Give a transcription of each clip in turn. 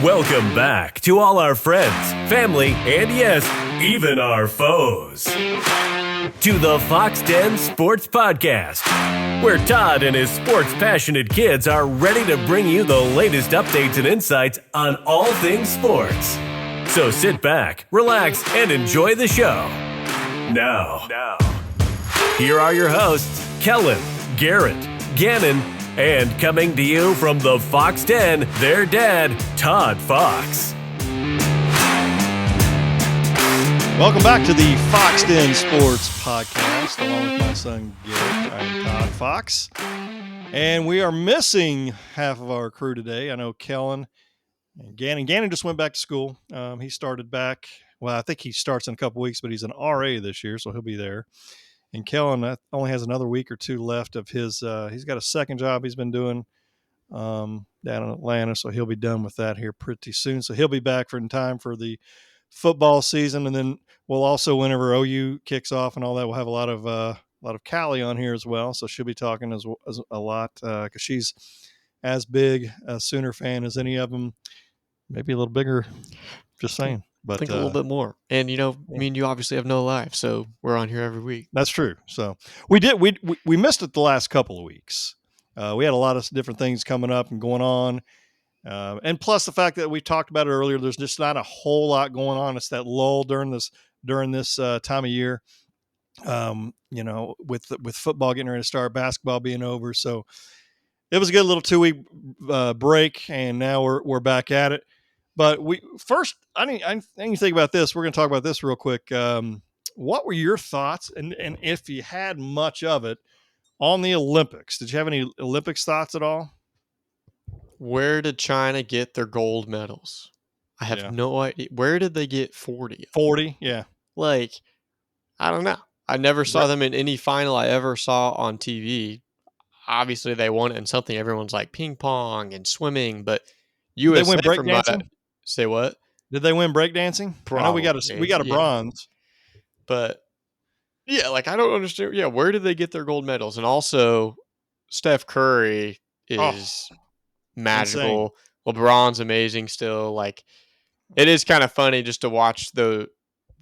Welcome back to all our friends, family, and yes, even our foes. To the Foxx Den Sports Podcast, where Todd and his sports-passionate kids are ready to bring you the latest updates and insights on all things sports. So sit back, relax, and enjoy the show. Now, here are your hosts, Kellen, Garrett, Gannon, and coming to you from the Foxx Den, their dad, Todd Foxx. Welcome back to the Foxx Den Sports Podcast, along with my son Garrett. I'm Todd Foxx, and we are missing half of our crew today. I know Kellen and Gannon. Gannon just went back to school. He started back. Well, I think he starts in a couple weeks, but he's an RA this year, so he'll be there. And Kellen only has another week or two left of his. He's got a second job he's been doing down in Atlanta, so he'll be done with that here pretty soon. So he'll be back in time for the football season, and then we'll also, whenever OU kicks off and all that, we'll have a lot of Callie on here as well. So she'll be talking as a lot because she's as big a Sooner fan as any of them, maybe a little bigger. Just saying. But I think a little bit more. And, me and you obviously have no life, so we're on here every week. That's true. So we missed it the last couple of weeks. We had a lot of different things coming up and going on. And plus the fact that we talked about it earlier, there's just not a whole lot going on. It's that lull during this time of year, with football getting ready to start, basketball being over. So it was a good little 2-week break, and now we're back at it. But I didn't think about this. We're going to talk about this real quick. What were your thoughts, and if you had much of it, on the Olympics? Did you have any Olympics thoughts at all? Where did China get their gold medals? I have no idea. Where did they get 40? 40, yeah. I don't know. I never saw them in any final I ever saw on TV. Obviously, they won it in something. Everyone's like ping pong and swimming, but USA they win breakdancing? Say what? Did they win breakdancing? I know we got a bronze. But yeah, I don't understand. Yeah, where did they get their gold medals? And also, Steph Curry is magical. Insane. LeBron's amazing still. It is kind of funny just to watch the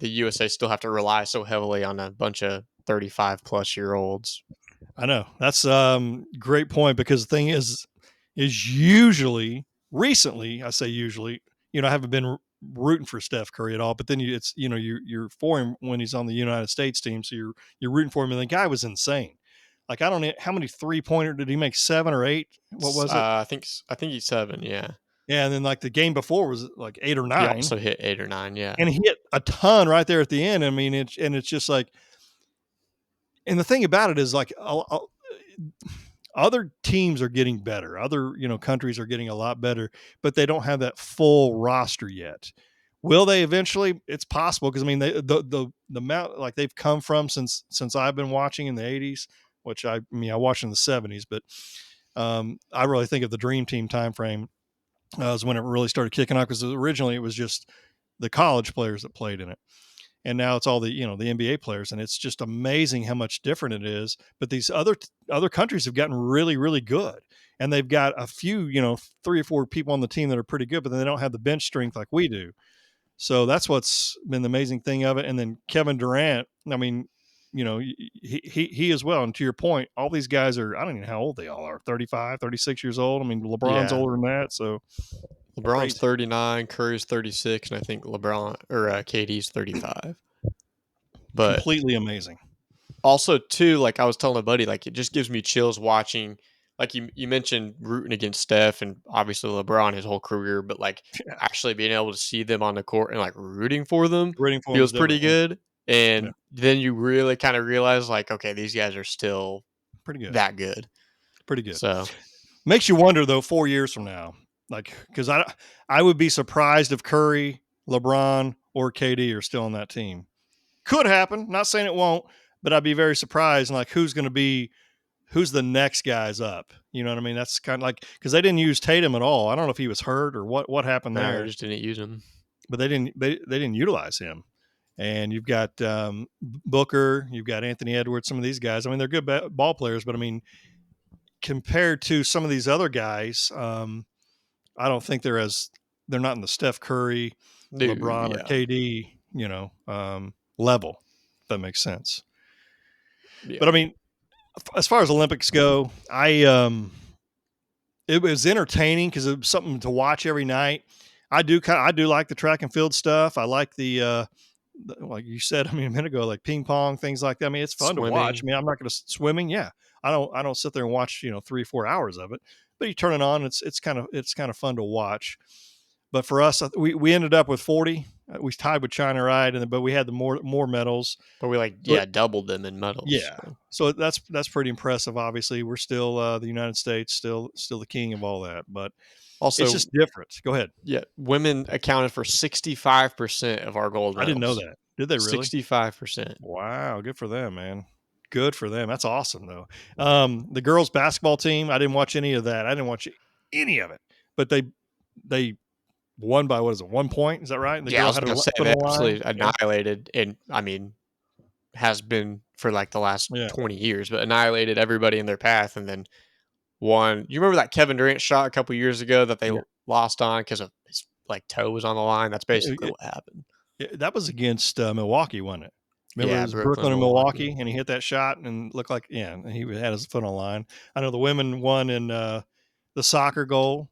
USA still have to rely so heavily on a bunch of 35-plus-year-olds. I know. That's great point, because the thing is usually, recently, I say usually, I haven't been rooting for Steph Curry at all, but then you're for him when he's on the United States team, so you're rooting for him, and the guy was insane. I don't know how many 3-pointer did he make, 7 or 8? What was it? I think he's 7, yeah. Yeah, and then the game before was 8 or 9. He also hit 8 or 9, yeah. And he hit a ton right there at the end. I mean, it's just and the thing about it is other teams are getting better. Other, countries are getting a lot better, but they don't have that full roster yet. Will they eventually? It's possible, because the amount they've come from since I've been watching in the 80s, which I watched in the 70s, but I really think of the Dream Team time frame is when it really started kicking off, because originally it was just the college players that played in it. And now it's all the NBA players, and it's just amazing how much different it is. But these other countries have gotten really, really good, and they've got a few, 3 or 4 people on the team that are pretty good, but then they don't have the bench strength like we do. So that's what's been the amazing thing of it. And then Kevin Durant, he as well. And to your point, all these guys are, I don't even know how old they all are, 35, 36 years old. LeBron's older than that. So LeBron's 39, Curry's 36, and I think KD's 35. But completely amazing. Also, too, I was telling a buddy, it just gives me chills watching. You mentioned rooting against Steph and obviously LeBron his whole career, but actually being able to see them on the court and rooting for them feels pretty good. And then you really kind of realize okay, these guys are still pretty good. That good. Pretty good. So makes you wonder though, 4 years from now, because I would be surprised if Curry, LeBron, or KD are still on that team. Could happen. Not saying it won't, but I'd be very surprised. Who's the next guys up? You know what I mean? That's kind of because they didn't use Tatum at all. I don't know if he was hurt or what happened there. They just didn't use him. But they didn't utilize him. And you've got Booker, you've got Anthony Edwards, some of these guys. They're good ball players, but compared to some of these other guys, I don't think they're as they're not in the Steph Curry, Dude, LeBron, or yeah. KD, level. If that makes sense. Yeah. But I mean, as far as Olympics go, it was entertaining because it was something to watch every night. I do like the track and field stuff. I like the like you said, a minute ago, like ping pong, things like that. I mean, it's fun to watch. Swimming. I'm not going to swimming. Yeah. I don't sit there and watch, 3-4 hours of it, but you turn it on. It's kind of fun to watch. But for us, we ended up with 40. We tied with China, right? But we had the more medals. But we doubled them in medals. Yeah. So that's pretty impressive. Obviously, we're still the United States, still the king of all that. But also, it's just different. Go ahead. Yeah, women accounted for 65% of our gold medals. I didn't know that. Did they really? 65%. Wow, good for them, man. Good for them. That's awesome, though. The girls' basketball team, I didn't watch any of that. I didn't watch any of it. But they won by, 1 point? Is that right? And the I girl was had going to say, they absolutely annihilated, and has been for like the last 20 years, but annihilated everybody in their path, and then won. You remember that Kevin Durant shot a couple years ago that they lost on because of his toe was on the line? That's basically what happened. That was against Milwaukee, wasn't it? Remember, it was Brooklyn and Milwaukee, and he hit that shot and looked like, and he had his foot on the line. I know the women won in the soccer goal,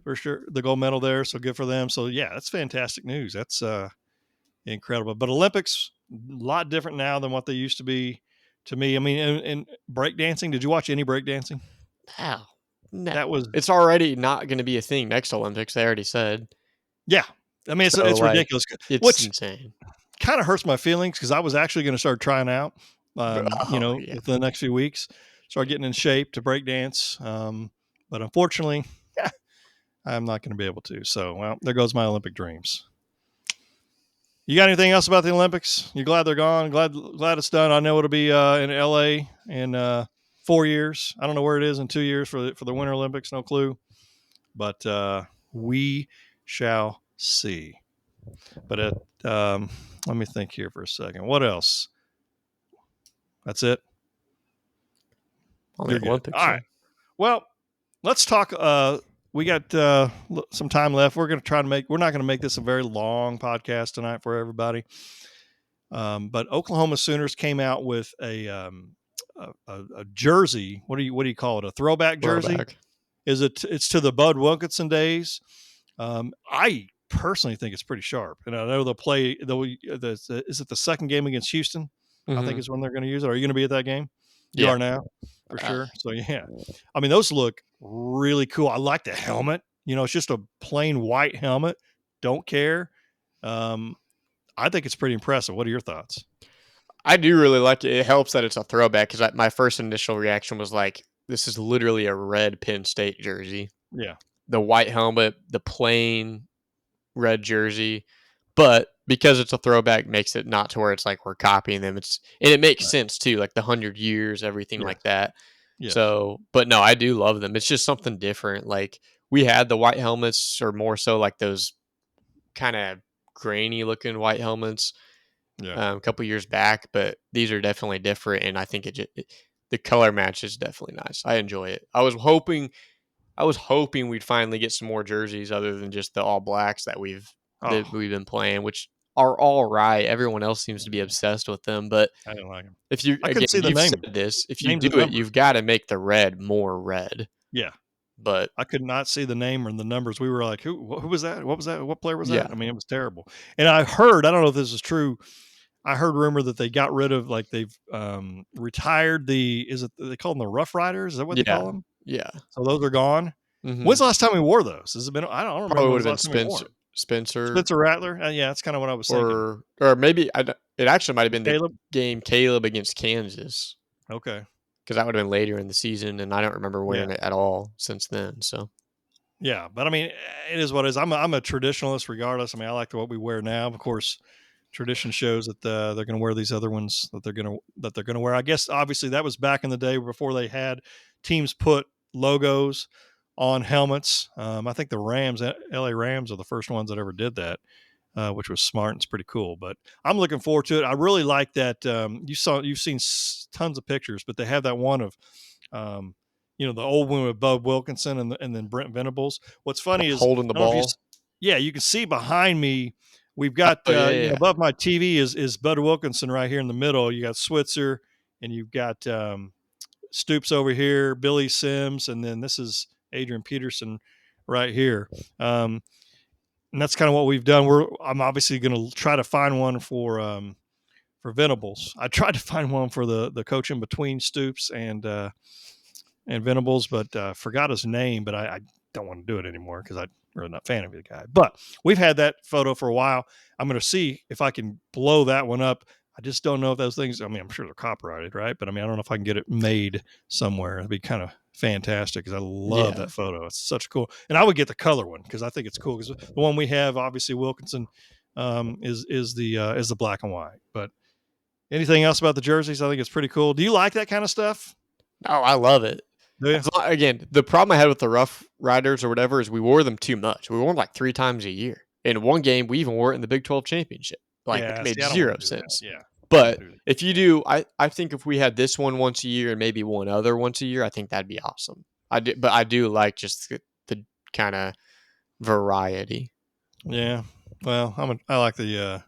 for sure, the gold medal there, so good for them. So, yeah, that's fantastic news. That's incredible. But Olympics, a lot different now than what they used to be to me. I mean, and breakdancing, did you watch any breakdancing? Wow. No. It's already not going to be a thing next Olympics, they already said. Yeah. I mean, it's ridiculous. It's insane. Kind of hurts my feelings because I was actually going to start trying out, within the next few weeks, start getting in shape to break dance. But unfortunately, I'm not going to be able to. So, well, there goes my Olympic dreams. You got anything else about the Olympics? You glad they're gone? Glad it's done. I know it'll be in LA in 4 years. I don't know where it is in 2 years for the Winter Olympics. No clue. But we shall see. But let me think here for a second. What else? That's it. On the Olympics. All right. Well, let's talk. We got some time left. We're going to try to we're not going to make this a very long podcast tonight for everybody. But Oklahoma Sooners came out with a jersey. What do you call it? A throwback jersey? It's to the Bud Wilkinson days. I personally think it's pretty sharp, and I know they'll play. Is it the second game against Houston? Mm-hmm. I think is when they're going to use it. Are you going to be at that game? You are now, for sure. So yeah, I mean those look really cool. I like the helmet. It's just a plain white helmet. Don't care. I think it's pretty impressive. What are your thoughts? I do really like it. It helps that it's a throwback because my first initial reaction was like, this is literally a red Penn State jersey. Yeah. The white helmet, the plain red jersey, but because it's a throwback makes it not to where it's like we're copying them. And it makes sense too, like the 100 years, everything like that. Yes. So, but no, I do love them. It's just something different. Like we had the white helmets, or more so like those kind of grainy looking white helmets a couple years back, but these are definitely different. And I think the color match is definitely nice. I enjoy it. I was hoping we'd finally get some more jerseys other than just the all blacks that we've been playing, which are all right. Everyone else seems to be obsessed with them, but I don't like them. If you do it, you've got to make the red more red. Yeah, but I could not see the name or the numbers. We were like, who was that? What was that? What player was that? I mean, it was terrible. And I don't know if this is true. I heard rumor that they got rid of, like, they've retired they call them the Rough Riders? Is that what they call them? Yeah. So those are gone. Mm-hmm. When's the last time we wore those? Has it been? I don't remember. Probably would have been Spencer Rattler. Yeah, that's kind of what I was thinking. Or maybe it actually might have been the game Caleb against Kansas. Okay. Because that would have been later in the season, and I don't remember wearing it at all since then. So. Yeah, but I mean, it is what it is. I'm a traditionalist regardless. I mean, I like what we wear now. Of course, tradition shows that they're going to wear these other ones that they're going to wear. I guess obviously that was back in the day before they had teams put logos on helmets. I think the LA Rams are the first ones that ever did that, which was smart and it's pretty cool. But I'm looking forward to it. I really like that. You've seen tons of pictures, but they have that one of, the old one with Bud Wilkinson and then Brent Venables. What's funny is holding the ball. yeah, you can see behind me. We've got above my TV is Bud Wilkinson right here in the middle. You got Switzer, and you've got Stoops over here, Billy Sims, and then this is Adrian Peterson right here. And that's kind of what we've done. I'm obviously going to try to find one for Venables. I tried to find one for the coach in between Stoops and Venables, but forgot his name. But I don't want to do it anymore because I'm really not a fan of the guy. But we've had that photo for a while. I'm going to see if I can blow that one up. I just don't know if those things, I mean, I'm sure they're copyrighted, right? But I mean, I don't know if I can get it made somewhere. It'd be kind of fantastic because I love that photo. It's such cool. And I would get the color one because I think it's cool because the one we have, obviously Wilkinson, is the black and white. But anything else about the jerseys? I think it's pretty cool. Do you like that kind of stuff? Oh, I love it. Again, the problem I had with the Rough Riders or whatever is we wore them too much. We wore them like 3 times a year. In one game, we even wore it in the Big 12 championship. It made zero sense. Yeah. But if you do, I think if we had this one once a year and maybe one other once a year, I think that'd be awesome. But I do like just the kind of variety. Yeah. Well, I like the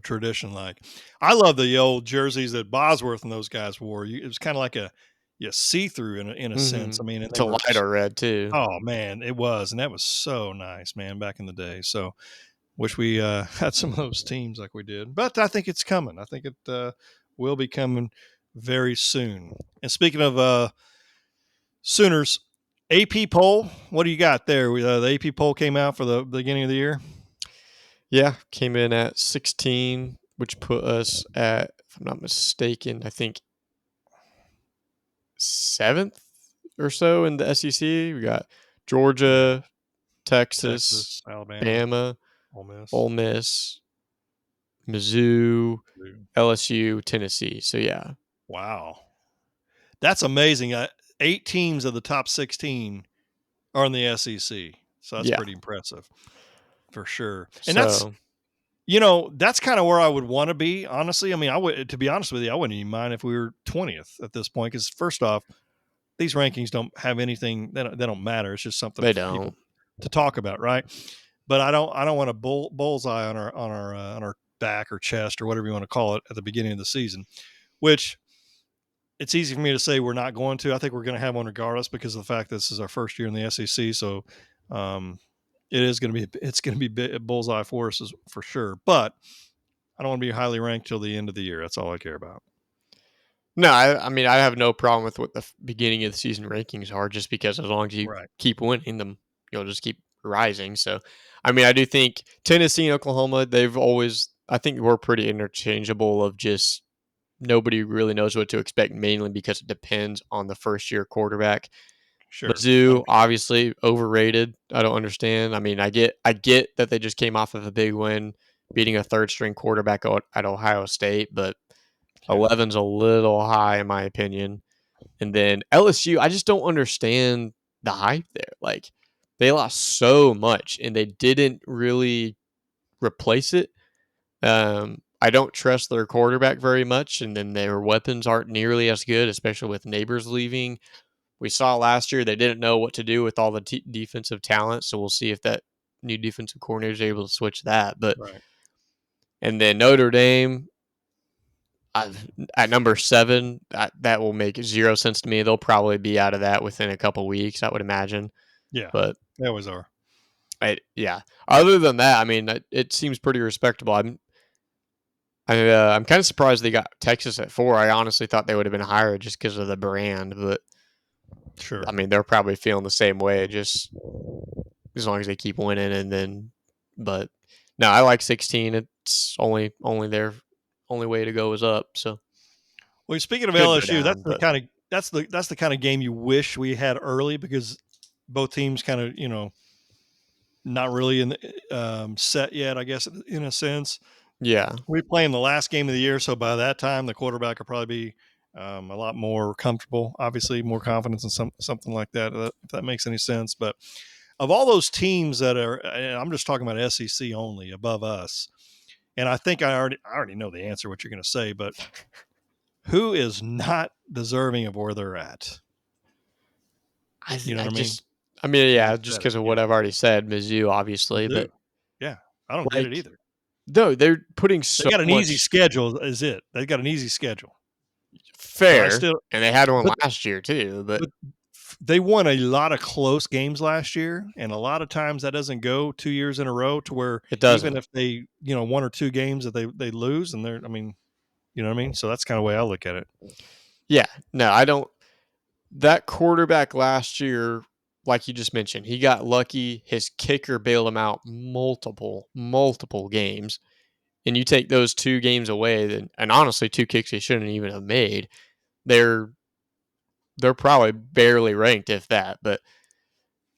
tradition. Like, I love the old jerseys that Bosworth and those guys wore. It was kind of like a see-through in a sense. I mean, it's a lighter red too. Oh man, it was, and that was so nice, man, back in the day. So, wish we had some of those teams like we did. But I think it's coming. I think it will be coming very soon. And speaking of Sooners, AP poll, what do you got there? The AP poll came out for the beginning of the year. Yeah, came in at 16, which put us at, if I'm not mistaken, I think 7th or so in the SEC. We got Georgia, Texas, Alabama, Ole Miss, Mizzou, LSU, Tennessee. So, yeah. Wow. That's amazing. 8 teams of the top 16 are in the SEC. So that's pretty impressive for sure. And that's kind of where I would want to be, honestly. I mean, to be honest with you, I wouldn't even mind if we were 20th at this point, because first off, these rankings don't have anything, they don't matter. It's just something for people to talk about, right? But I don't want a bullseye on our back or chest or whatever you want to call it at the beginning of the season, which it's easy for me to say we're not going to. I think we're going to have one regardless because of the fact that this is our first year in the SEC. So it's going to be a bullseye for us for sure. But I don't want to be highly ranked till the end of the year. That's all I care about. No, I mean, I have no problem with what the beginning of the season rankings are, just because as long as you keep winning them, you'll just keep rising. So, I mean, I do think Tennessee and Oklahoma, I think we're pretty interchangeable of just nobody really knows what to expect, mainly because it depends on the first-year quarterback. Sure. Mizzou, obviously overrated. I don't understand. I mean, I get that they just came off of a big win, beating a third-string quarterback at Ohio State, but 11's a little high in my opinion. And then LSU, I just don't understand the hype there. Like, they lost so much and they didn't really replace it. I don't trust their quarterback very much, and then their weapons aren't nearly as good, especially with Neighbors leaving. We saw last year they didn't know what to do with all the defensive talent, so we'll see if that new defensive coordinator is able to switch that. But and then Notre Dame at number 7, that will make 0 sense to me. They'll probably be out of that within a couple weeks, I would imagine. Yeah, but they always are. Other than that, I mean, it seems pretty respectable. I'm kind of surprised they got Texas at 4. I honestly thought they would have been higher just because of the brand, but sure. I mean, they're probably feeling the same way, just as long as they keep winning. But no, I like 16. It's only their only way to go is up. So, well, speaking of LSU, that's the kind of game you wish we had early, because both teams kind of not really in the set yet, I guess, in a sense. Yeah, we play in the last game of the year, so by that time the quarterback will probably be a lot more comfortable, obviously more confidence in something like that, if that makes any sense. But of all those teams that are, and I'm just talking about SEC only, above us, and I think I already know the answer what you're going to say, but who is not deserving of where they're at? I mean? I mean, yeah, Like just that, because of what I've already said, Mizzou, obviously, Mizzou. but Yeah, I don't get it like, either. no, they're putting They so got an easy much schedule. Is it? They got an easy schedule. But I fair, still, and they had one but last year too. But but they won a lot of close games last year, and a lot of times that doesn't go 2 years in a row to where it even doesn't. if they, one or two games that they lose, and they're, I mean, you know what I mean? So that's kind of the way I look at it. Yeah, no, I don't. That quarterback last year, like you just mentioned, he got lucky. His kicker bailed him out multiple games. And you take those 2 games away, then, and honestly, 2 kicks he shouldn't even have made. They're probably barely ranked, if that. But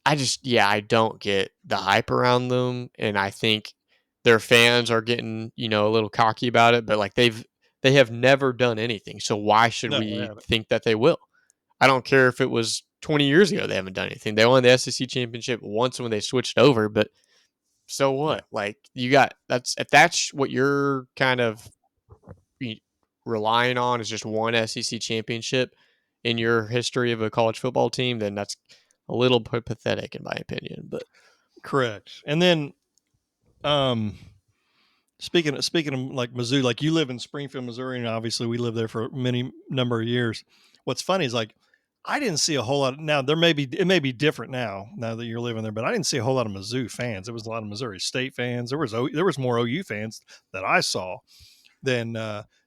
I don't get the hype around them, and I think their fans are getting a little cocky about it. But like they have never done anything, so why should No, they we haven't. think that they will? I don't care if it was 20 years ago they haven't done anything. They won the SEC championship once when they switched over, but so Yeah. what? Like you got if that's what you're kind of relying on is just one SEC championship in your history of a college football team, then that's a little pathetic in my opinion. But Correct. And then, um, speaking of like Mizzou, like you live in Springfield, Missouri, and obviously we lived there for many number of years. What's funny is like I didn't see a whole lot. Now it may be different now that you're living there, but I didn't see a whole lot of Mizzou fans. There was a lot of Missouri State fans. There was more OU fans that I saw than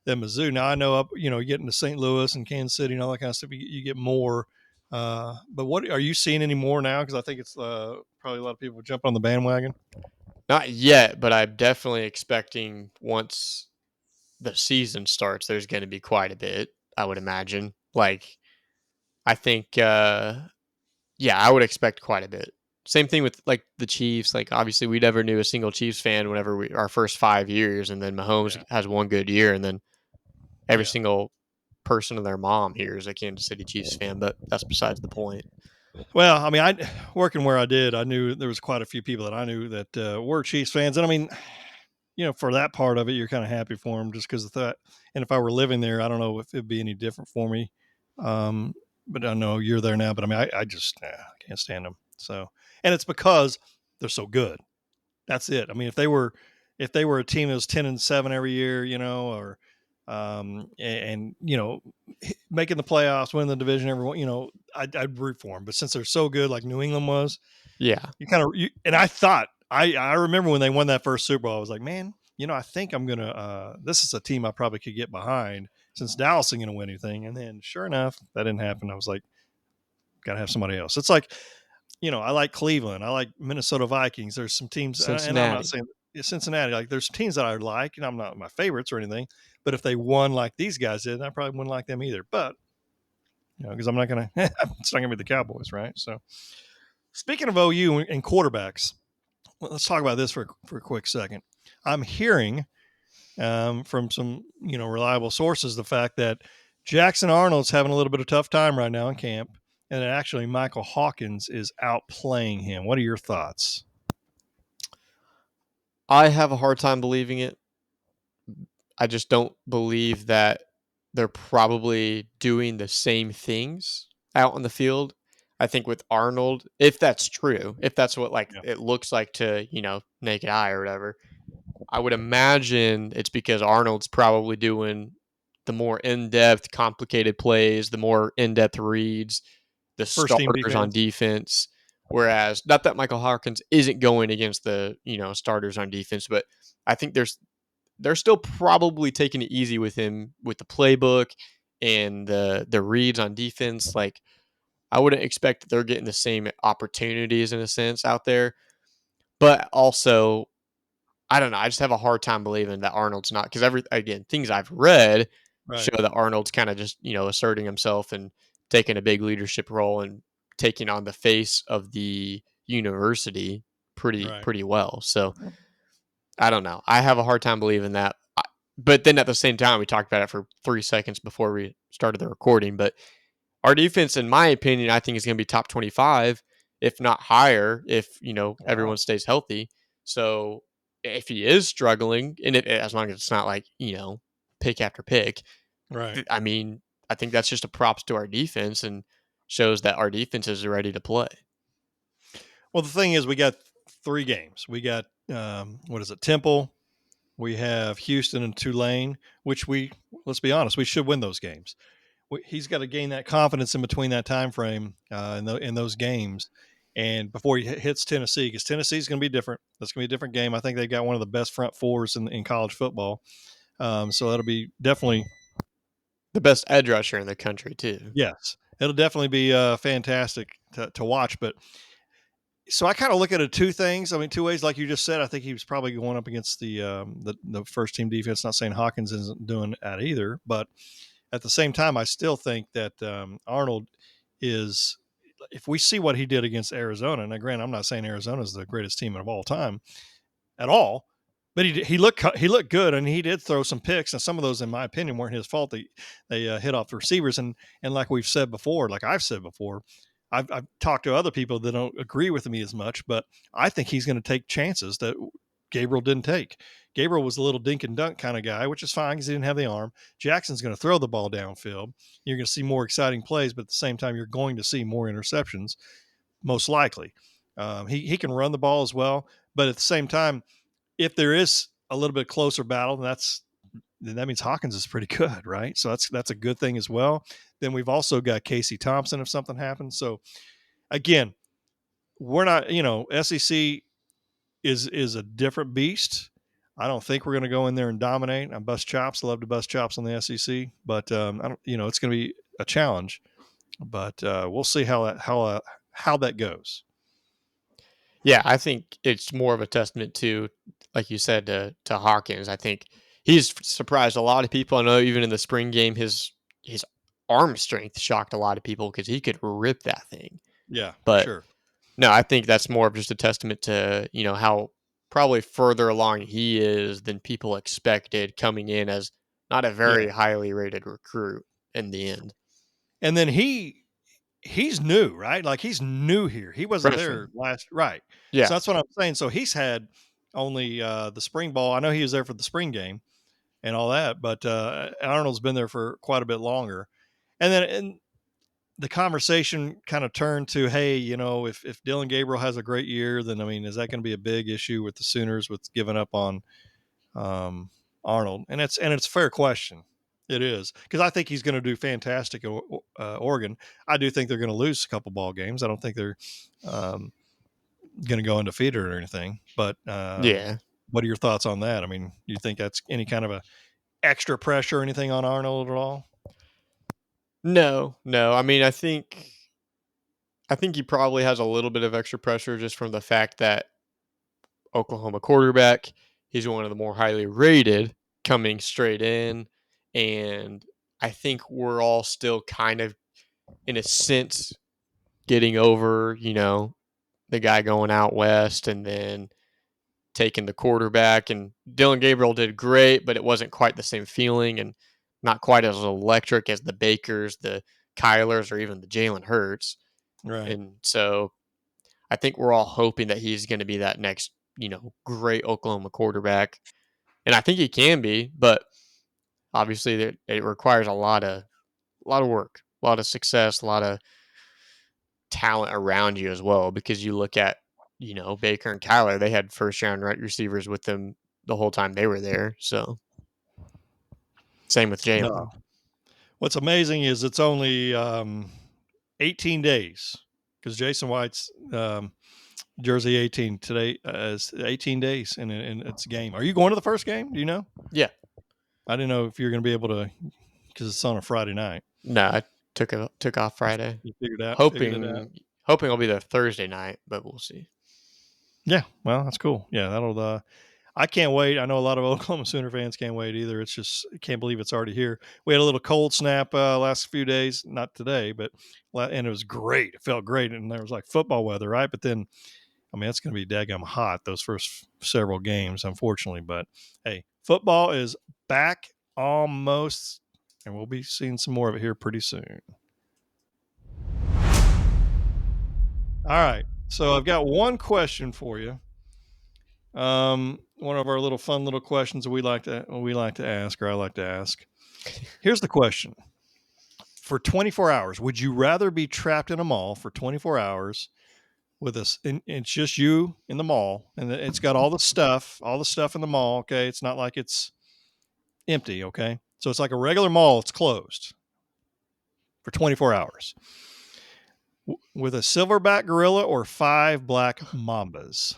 Mizzou. Now I know getting to St. Louis and Kansas City and all that kind of stuff, you get more. But what are you seeing any more now? Because I think it's probably a lot of people jump on the bandwagon. not yet, but I'm definitely expecting once the season starts, there's going to be quite a bit, I would imagine. Like, I think, yeah, I would expect quite a bit. Same thing with like the Chiefs. Like, obviously, we never knew a single Chiefs fan whenever our first 5 years, and then Mahomes Yeah, has one good year, and then every yeah. single person and their mom here is a Kansas City Chiefs fan. But that's besides the point. Well, I mean, I working where I did, I knew there was quite a few people that I knew that were Chiefs fans, and I mean, for that part of it, you're kind of happy for them just because of that. And if I were living there, I don't know if it'd be any different for me. Um, but I know you're there now. But I mean, I just I can't stand them. So, and it's because they're so good. That's it. I mean, if they were a team that was 10-7 every year, or making the playoffs, winning the division, everyone, I'd root for them. But since they're so good, like New England was, Yeah, and I thought I remember when they won that first Super Bowl, I was like, man, I think I'm gonna. This is a team I probably could get behind since Dallas isn't gonna win anything. And then, sure enough, that didn't happen. I was like, gotta have somebody else. It's like, I like Cleveland. I like Minnesota Vikings. There's some teams, and I'm not Cincinnati. saying Cincinnati. Like, there's teams that I like, and I'm not my favorites or anything. But if they won like these guys did, I probably wouldn't like them either. But because I'm not gonna, it's not gonna be the Cowboys, right? So, speaking of OU and quarterbacks, let's talk about this for a quick second. I'm hearing from some reliable sources the fact that Jackson Arnold's having a little bit of tough time right now in camp, and that actually Michael Hawkins is outplaying him. What are your thoughts? I have a hard time believing it. I just don't believe that they're probably doing the same things out on the field. I think with Arnold, if that's true, if that's what like Yeah. it looks like to, naked eye or whatever, I would imagine it's because Arnold's probably doing the more in-depth, complicated plays, the more in-depth reads, the First team starters on defense. defense. Whereas, not that Michael Hawkins isn't going against the starters on defense, but I think they're still probably taking it easy with him with the playbook and the reads on defense. Like I wouldn't expect that they're getting the same opportunities in a sense out there. But also, I don't know. I just have a hard time believing that Arnold's not because things I've read Right. show that Arnold's kind of just asserting himself and taking a big leadership role and taking on the face of the university Right. pretty well. So I don't know. I have a hard time believing that. But then at the same time, we talked about it for 3 seconds before we started the recording. But our defense, in my opinion, I think is going to be top 25, if not higher, if Wow. everyone stays healthy. So if he is struggling, and as long as it's not like pick after pick, Right. I mean, I think that's just a props to our defense and shows that our defense is ready to play. Well, the thing is, we got 3 games. We got Temple. We have Houston and Tulane, which let's be honest, we should win those games. He's got to gain that confidence in between that time frame in those games, and before he hits Tennessee, because Tennessee's going to be different. That's going to be a different game. I think they've got one of the best front fours in college football, so that'll be definitely the best edge rusher in the country too. Yes, it'll definitely be fantastic to watch. But so I kind of look at it 2 things. I mean, 2 ways, like you just said. I think he was probably going up against the first team defense. Not saying Hawkins isn't doing that either, but at the same time, I still think that Arnold is. If we see what he did against Arizona, now granted, I'm not saying Arizona is the greatest team of all time at all, but he looked good, and he did throw some picks, and some of those, in my opinion, weren't his fault. They hit off the receivers, and like we've said before, like I've said before, I've talked to other people that don't agree with me as much, but I think he's going to take chances that Gabriel didn't take. Gabriel was a little dink and dunk kind of guy, which is fine because he didn't have the arm. Jackson's going to throw the ball downfield. You're going to see more exciting plays, but at the same time, you're going to see more interceptions, most likely. He can run the ball as well, but at the same time, if there is a little bit closer battle, then that means Hawkins is pretty good, right? So that's a good thing as well. Then we've also got Casey Thompson if something happens. So again, we're not, SEC is a different beast. I don't think we're going to go in there and dominate. I bust chops. I love to bust chops on the SEC, but I don't, it's going to be a challenge. But we'll see how that goes. Yeah, I think it's more of a testament to, like you said, to Hawkins. I think he's surprised a lot of people. I know even in the spring game, his arm strength shocked a lot of people because he could rip that thing. Yeah, but sure. No, I think that's more of just a testament to, how probably further along he is than people expected coming in as not a very highly rated recruit in the end. And then he's new, right? Like he's new here. He wasn't there last, right? Yeah. So that's what I'm saying. So he's had only the spring ball. I know he was there for the spring game and all that, but Arnold's been there for quite a bit longer. And then the conversation kind of turned to, hey, if Dylan Gabriel has a great year, then I mean, is that going to be a big issue with the Sooners with giving up on Arnold? And it's a fair question. It is, because I think he's going to do fantastic at Oregon. I do think they're going to lose a couple ball games. I don't think they're going to go undefeated or anything. But what are your thoughts on that? I mean, do you think that's any kind of a extra pressure or anything on Arnold at all? No. I mean, I think he probably has a little bit of extra pressure just from the fact that Oklahoma quarterback, he's one of the more highly rated coming straight in. And I think we're all still kind of, in a sense, getting over, the guy going out west and then taking the quarterback. And Dylan Gabriel did great, but it wasn't quite the same feeling and not quite as electric as the Bakers, the Kylers, or even the Jalen Hurts. Right. And so I think we're all hoping that he's going to be that next, great Oklahoma quarterback. And I think he can be, but obviously it requires a lot of work, a lot of success, a lot of talent around you as well, because you look at, Baker and Kyler, they had first round right receivers with them the whole time they were there. So same with Jalen. No. What's amazing is it's only 18 days because Jason White's jersey 18 today is 18 days and it's a game. Are you going to the first game? Do you know? Yeah. I didn't know if you're going to be able to, because it's on a Friday night. No, I took off Friday. You figured out. Hoping I'll be there Thursday night, but we'll see. Yeah, well, that's cool. Yeah, that'll. I can't wait. I know a lot of Oklahoma Sooner fans can't wait either. It's just, I can't believe it's already here. We had a little cold snap last few days, not today, but and it was great. It felt great, and there was like football weather, right? But then, I mean, it's going to be daggum hot those first several games, unfortunately. But hey, football is back almost, and we'll be seeing some more of it here pretty soon. All right, so I've got one question for you. One of our little fun little questions that we like to ask, or I like to ask. Here's the question: for 24 hours, would you rather be trapped in a mall for 24 hours with us, and it's just you in the mall, and it's got all the stuff in the mall. Okay. It's not like it's empty. Okay. So it's like a regular mall. It's closed for 24 hours with a silverback gorilla or 5 black mambas.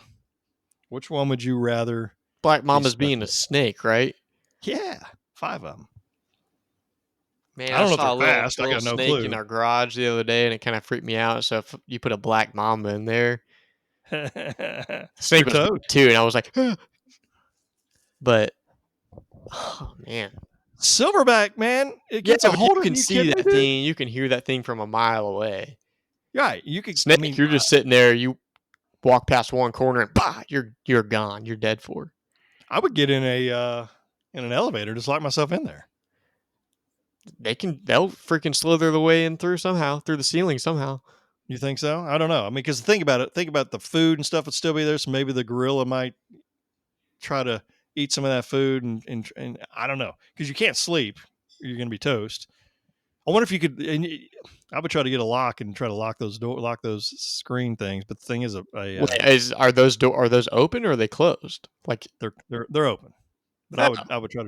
Which one would you rather? Black Mama's being a snake, right? Yeah. 5 of them. Man, I don't know saw if they're fast. I got no snake clue. in our garage the other day, and it kind of freaked me out. So if you put a black mamba in there, snake was toad too, and I was like, but oh man, silverback, man, it gets a hold you of can you. see that thing. You can hear that thing from a mile away. Right, you can. Snake, you're just sitting there. You walk past one corner, and bah, you're gone. You're dead for. I would get in an elevator, just lock myself in there. They'll freaking slither the way in through the ceiling somehow. You think so? I don't know. I mean, because think about the food and stuff would still be there. So maybe the gorilla might try to eat some of that food, and I don't know, because you can't sleep. You're going to be toast. I wonder if you could. And I would try to get a lock and try to lock those screen things. But the thing is, are those open or are they closed? Like they're open. But I would try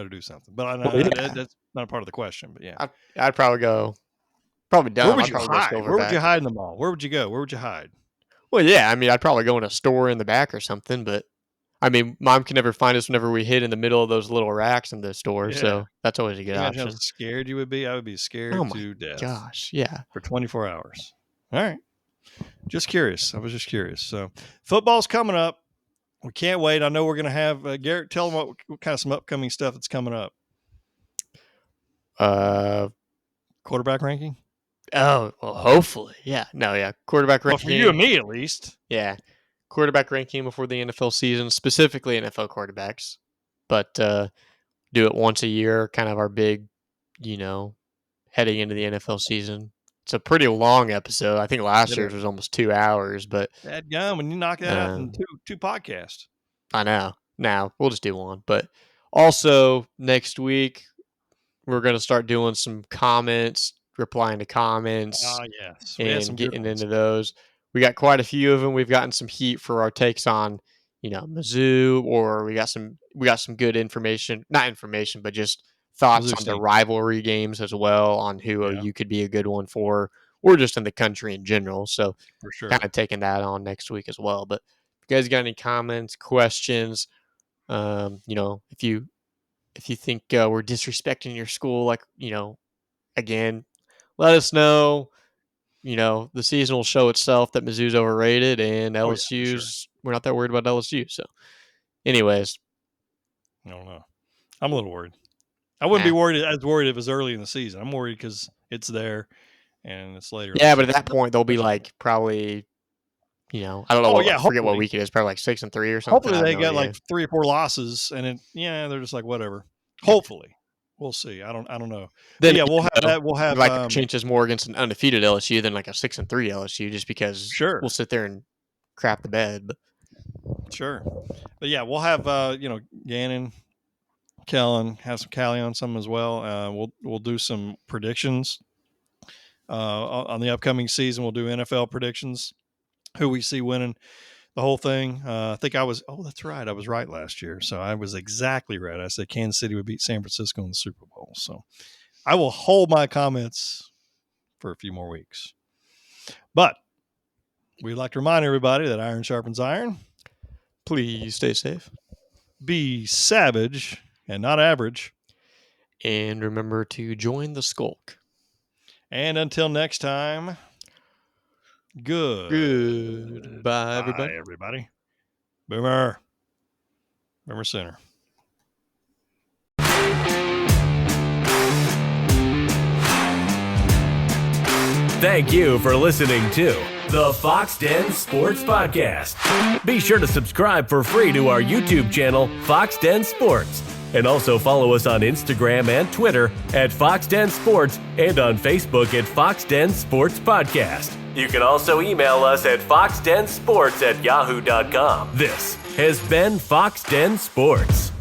to do something. But that's not a part of the question. But yeah, I'd probably go. Probably done. Where would you hide? Where would you hide in the mall? Where would you go? Where would you hide? Well, yeah, I mean, I'd probably go in a store in the back or something. But I mean, Mom can never find us whenever we hid in the middle of those little racks in the store. Yeah. So that's always a good option. How scared you would be? I would be scared to death. Gosh, yeah. For 24 hours. All right. Just curious. I was just curious. So football's coming up. We can't wait. I know we're going to have Garrett. Tell them what kind of some upcoming stuff that's coming up. Quarterback ranking. Oh, well, hopefully, yeah. No, yeah. Quarterback ranking. Well, for you and me, at least. Yeah. Quarterback ranking before the NFL season, specifically NFL quarterbacks. But do it once a year, kind of our big, heading into the NFL season. It's a pretty long episode. I think last year's was almost 2 hours, but that gum, when you knock that out in two podcasts. I know. Now we'll just do one. But also next week we're going to start doing some comments, replying to comments, yes, and getting into those. We got quite a few of them. We've gotten some heat for our takes on, Mizzou, or we got some good information, not information, but just thoughts on the rivalry games as well, on who OU could be a good one for, or just in the country in general. So for sure, kind of taking that on next week as well. But if you guys got any comments, questions, if you think we're disrespecting your school, again, let us know. The season will show itself that Mizzou's overrated, and LSU's we're not that worried about LSU. So, anyways, I don't know. I'm a little worried. I wouldn't be worried if it was early in the season. I'm worried because it's there and it's later. Yeah, but at that point they'll be like probably, I don't know. I forget what week it is. Probably like 6-3 or something. Hopefully they got like 3 or 4 losses, and they're just like whatever. Hopefully. We'll see. I don't know. Then we'll have that. We'll have like chances more against an undefeated LSU than like a 6-3 LSU, just because we'll sit there and crap the bed. But sure, but yeah, we'll have Gannon, Kellen, have some Callie on some as well. We'll do some predictions on the upcoming season. We'll do NFL predictions, who we see winning the whole thing. I think that's right. I was right last year. So I was exactly right. I said Kansas City would beat San Francisco in the Super Bowl. So I will hold my comments for a few more weeks. But we'd like to remind everybody that iron sharpens iron. Please stay safe. Be savage and not average. And remember to join the skulk. And until next time, goodbye, everybody. Bye, everybody. Boomer Center. Thank you for listening to the Foxx Den Sports Podcast. Be sure to subscribe for free to our YouTube channel, Foxx Den Sports. And also follow us on Instagram and Twitter at Foxx Den Sports, and on Facebook at Foxx Den Sports Podcast. You can also email us at foxdensports@yahoo.com. This has been Foxx Den Sports.